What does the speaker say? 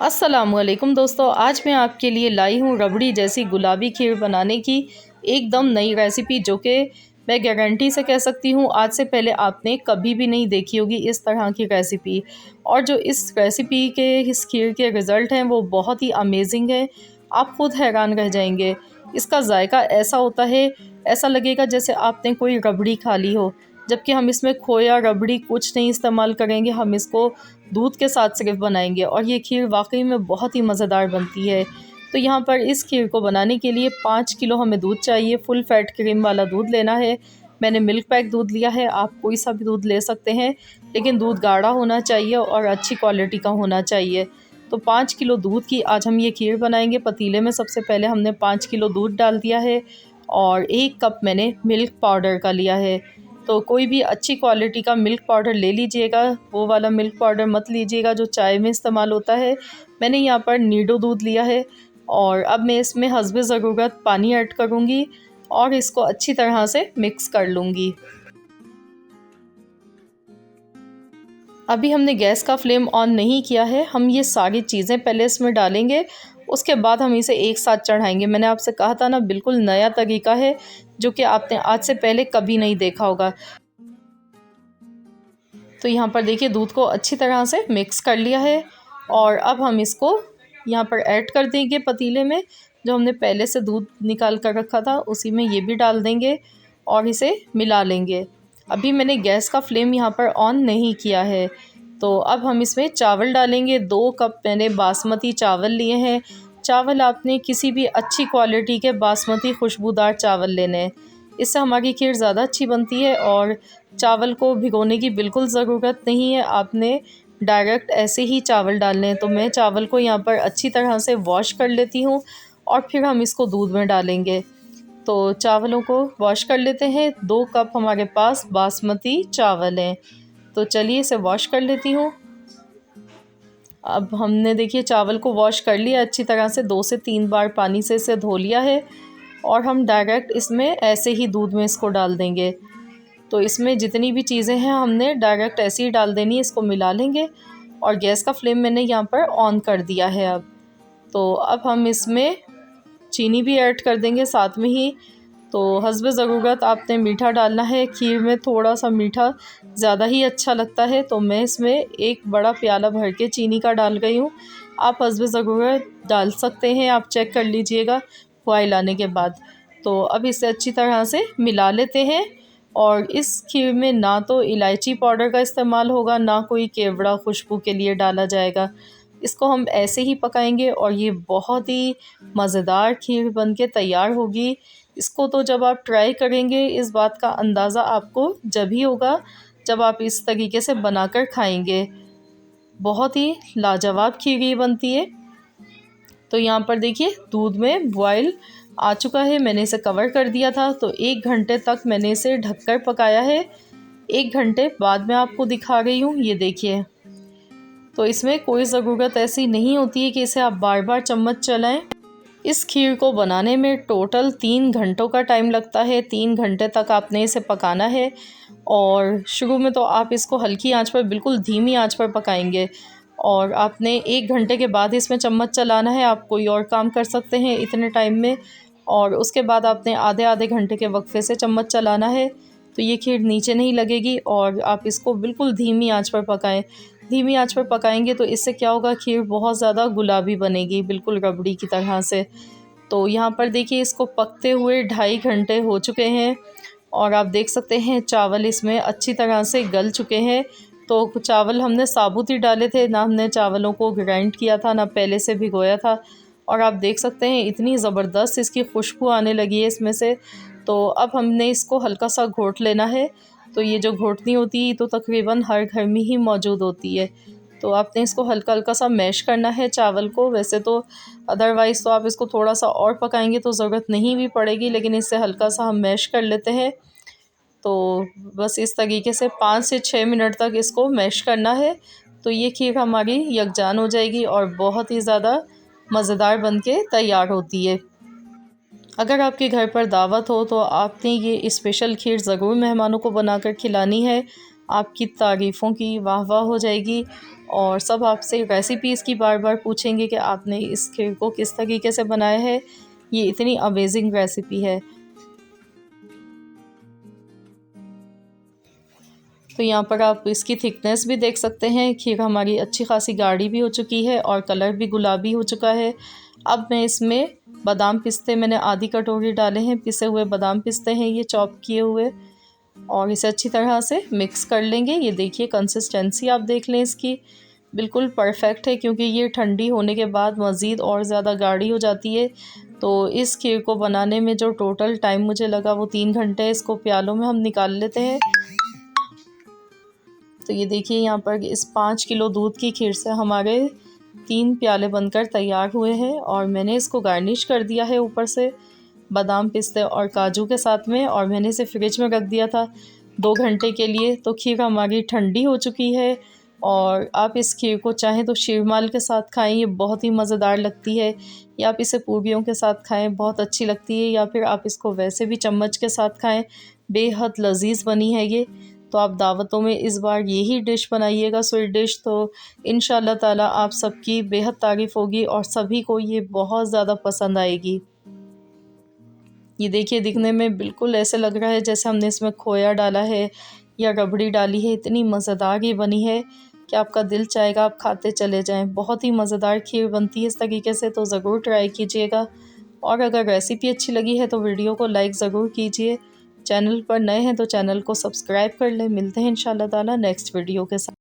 अस्सलामुअलैकुम दोस्तों, आज मैं आपके लिए लाई हूँ रबड़ी जैसी गुलाबी खीर बनाने की एकदम नई रेसिपी, जो कि मैं गारंटी से कह सकती हूँ आज से पहले आपने कभी भी नहीं देखी होगी इस तरह की रेसिपी। और जो इस रेसिपी के इस खीर के रिज़ल्ट हैं वो बहुत ही अमेजिंग है। आप खुद हैरान रह जाएंगे। इसका जायका ऐसा होता है, ऐसा लगेगा जैसे आपने कोई रबड़ी खा ली हो। जबकि हम इसमें खोया रबड़ी कुछ नहीं इस्तेमाल करेंगे, हम इसको दूध के साथ सिर्फ बनाएंगे और ये खीर वाकई में बहुत ही मज़ेदार बनती है। तो यहाँ पर इस खीर को बनाने के लिए 5 किलो हमें दूध चाहिए। फुल फैट क्रीम वाला दूध लेना है। मैंने मिल्क पैक दूध लिया है, आप कोई सा भी दूध ले सकते हैं, लेकिन दूध गाढ़ा होना चाहिए और अच्छी क्वालिटी का होना चाहिए। तो 5 किलो दूध की आज हम ये खीर बनाएंगे। पतीले में सबसे पहले हमने 5 किलो दूध डाल दिया है और 1 कप मैंने मिल्क पाउडर का लिया है। तो कोई भी अच्छी क्वालिटी का मिल्क पाउडर ले लीजिएगा, वो वाला मिल्क पाउडर मत लीजिएगा जो चाय में इस्तेमाल होता है। मैंने यहाँ पर नीडो दूध लिया है और अब मैं इसमें हस्बे ज़रूरत पानी ऐड करूँगी और इसको अच्छी तरह से मिक्स कर लूँगी। अभी हमने गैस का फ्लेम ऑन नहीं किया है, हम ये सारी चीज़ें पहले इसमें डालेंगे, उसके बाद हम इसे एक साथ चढ़ाएंगे। मैंने आपसे कहा था ना, बिल्कुल नया तरीका है जो कि आपने आज से पहले कभी नहीं देखा होगा। तो यहाँ पर देखिए दूध को अच्छी तरह से मिक्स कर लिया है और अब हम इसको यहाँ पर ऐड कर देंगे पतीले में। जो हमने पहले से दूध निकाल कर रखा था उसी में ये भी डाल देंगे और इसे मिला लेंगे। अभी मैंने गैस का फ्लेम यहाँ पर ऑन नहीं किया है। तो अब हम इसमें चावल डालेंगे। 2 कप मैंने बासमती चावल लिए हैं। चावल आपने किसी भी अच्छी क्वालिटी के बासमती खुशबूदार चावल लेने हैं, इससे हमारी खीर ज़्यादा अच्छी बनती है। और चावल को भिगोने की बिल्कुल ज़रूरत नहीं है, आपने डायरेक्ट ऐसे ही चावल डालने हैं। तो मैं चावल को यहाँ पर अच्छी तरह से वॉश कर लेती हूँ और फिर हम इसको दूध में डालेंगे। तो चावलों को वॉश कर लेते हैं। 2 कप हमारे पास बासमती चावल हैं, तो चलिए इसे वॉश कर लेती हूँ। अब हमने देखिए चावल को वॉश कर लिया अच्छी तरह से, 2 से 3 बार पानी से इसे धो लिया है और हम डायरेक्ट इसमें ऐसे ही दूध में इसको डाल देंगे। तो इसमें जितनी भी चीज़ें हैं हमने डायरेक्ट ऐसे ही डाल देनी है, इसको मिला लेंगे। और गैस का फ्लेम मैंने यहाँ पर ऑन कर दिया है अब। तो अब हम इसमें चीनी भी ऐड कर देंगे साथ में ही। तो हस्बे ज़रूरत आपने मीठा डालना है। खीर में थोड़ा सा मीठा ज़्यादा ही अच्छा लगता है, तो मैं इसमें 1 बड़ा प्याला भर के चीनी का डाल गई हूँ। आप हस्बे ज़रूरत डाल सकते हैं, आप चेक कर लीजिएगा बॉयल आने के बाद। तो अब इसे अच्छी तरह से मिला लेते हैं। और इस खीर में ना तो इलायची पाउडर का इस्तेमाल होगा, ना कोई केवड़ा खुशबू के लिए डाला जाएगा। इसको हम ऐसे ही पकाएंगे और ये बहुत ही मज़ेदार खीर बन के तैयार होगी। इसको तो जब आप ट्राई करेंगे, इस बात का अंदाज़ा आपको जब ही होगा जब आप इस तरीके से बनाकर खाएंगे। बहुत ही लाजवाब खीर ये बनती है। तो यहाँ पर देखिए दूध में बॉयल आ चुका है, मैंने इसे कवर कर दिया था। तो 1 घंटे तक मैंने इसे ढककर पकाया है। 1 घंटे बाद मैं आपको दिखा रही हूँ, ये देखिए। तो इसमें कोई ज़रूरत ऐसी नहीं होती है कि इसे आप बार बार चम्मच चलाएं। इस खीर को बनाने में टोटल 3 घंटों का टाइम लगता है। 3 घंटे तक आपने इसे पकाना है और शुरू में तो आप इसको हल्की आंच पर, बिल्कुल धीमी आंच पर पकाएंगे और आपने 1 घंटे के बाद इसमें चम्मच चलाना है। आप कोई और काम कर सकते हैं इतने टाइम में, और उसके बाद आपने आधे आधे घंटे के वक्फे से चम्मच चलाना है। तो ये खीर नीचे नहीं लगेगी और आप इसको बिल्कुल धीमी आंच पर पकाएं। धीमी आंच पर पकाएंगे तो इससे क्या होगा, खीर बहुत ज़्यादा गुलाबी बनेगी, बिल्कुल रबड़ी की तरह से। तो यहाँ पर देखिए इसको पकते हुए 2.5 घंटे हो चुके हैं और आप देख सकते हैं चावल इसमें अच्छी तरह से गल चुके हैं। तो चावल हमने साबुत ही डाले थे, ना हमने चावलों को ग्राइंड किया था, ना पहले से भिगोया था। और आप देख सकते हैं इतनी ज़बरदस्त इसकी खुशबू आने लगी है इसमें से। तो अब हमने इसको हल्का सा घोट लेना है। तो ये जो घोटनी होती है तो तकरीबन हर घर में ही मौजूद होती है। तो आपने इसको हल्का हल्का सा मैश करना है चावल को। वैसे तो अदरवाइज़ तो आप इसको थोड़ा सा और पकाएंगे तो ज़रूरत नहीं भी पड़ेगी, लेकिन इससे हल्का सा हम मैश कर लेते हैं। तो बस इस तरीके से 5 से 6 मिनट तक इसको मैश करना है। तो ये खीर हमारी यकजान हो जाएगी और बहुत ही ज़्यादा मज़ेदार बनके तैयार होती है। अगर आपके घर पर दावत हो तो आपने ये स्पेशल खीर ज़रूर मेहमानों को बनाकर खिलानी है। आपकी तारीफ़ों की वाह वाह हो जाएगी और सब आपसे रेसिपीज़ की बार बार पूछेंगे कि आपने इस खीर को किस तरीके से बनाया है। ये इतनी अमेजिंग रेसिपी है। तो यहाँ पर आप इसकी थिकनेस भी देख सकते हैं। खीर हमारी अच्छी खासी गाढ़ी भी हो चुकी है और कलर भी गुलाबी हो चुका है। अब मैं इसमें बादाम पिस्ते मैंने आधी कटोरी डाले हैं, पिसे हुए बादाम पिस्ते हैं ये चॉप किए हुए, और इसे अच्छी तरह से मिक्स कर लेंगे। ये देखिए कंसिस्टेंसी आप देख लें इसकी, बिल्कुल परफेक्ट है, क्योंकि ये ठंडी होने के बाद मज़ीद और ज़्यादा गाढ़ी हो जाती है। तो इस खीर को बनाने में जो टोटल टाइम मुझे लगा वो 3 घंटे। इसको प्यालों में हम निकाल लेते हैं। तो ये देखिए यहाँ पर इस 5 किलो दूध की खीर से हमारे 3 प्याले बनकर तैयार हुए हैं, और मैंने इसको गार्निश कर दिया है ऊपर से बादाम पिस्ते और काजू के साथ में, और मैंने इसे फ्रिज में रख दिया था 2 घंटे के लिए। तो खीर हमारी ठंडी हो चुकी है, और आप इस खीर को चाहें तो शीरमाल के साथ खाएं, ये बहुत ही मज़ेदार लगती है, या आप इसे पूरियों के साथ खाएं, बहुत अच्छी लगती है, या फिर आप इसको वैसे भी चम्मच के साथ खाएं, बेहद लजीज बनी है ये। तो आप दावतों में इस बार यही डिश बनाइएगा, स्वीट डिश, तो इंशाल्लाह ताला आप सबकी बेहद तारीफ़ होगी और सभी को ये बहुत ज़्यादा पसंद आएगी। ये देखिए दिखने में बिल्कुल ऐसे लग रहा है जैसे हमने इसमें खोया डाला है या रबड़ी डाली है। इतनी मज़ेदार ये बनी है कि आपका दिल चाहेगा आप खाते चले जाएं। बहुत ही मज़ेदार खीर बनती है इस तरीके से, तो ज़रूर ट्राई कीजिएगा। और अगर रेसिपी अच्छी लगी है तो वीडियो को लाइक ज़रूर कीजिए। चैनल पर नए हैं तो चैनल को सब्सक्राइब कर लें। मिलते हैं इंशाल्लाह ताला नेक्स्ट वीडियो के साथ।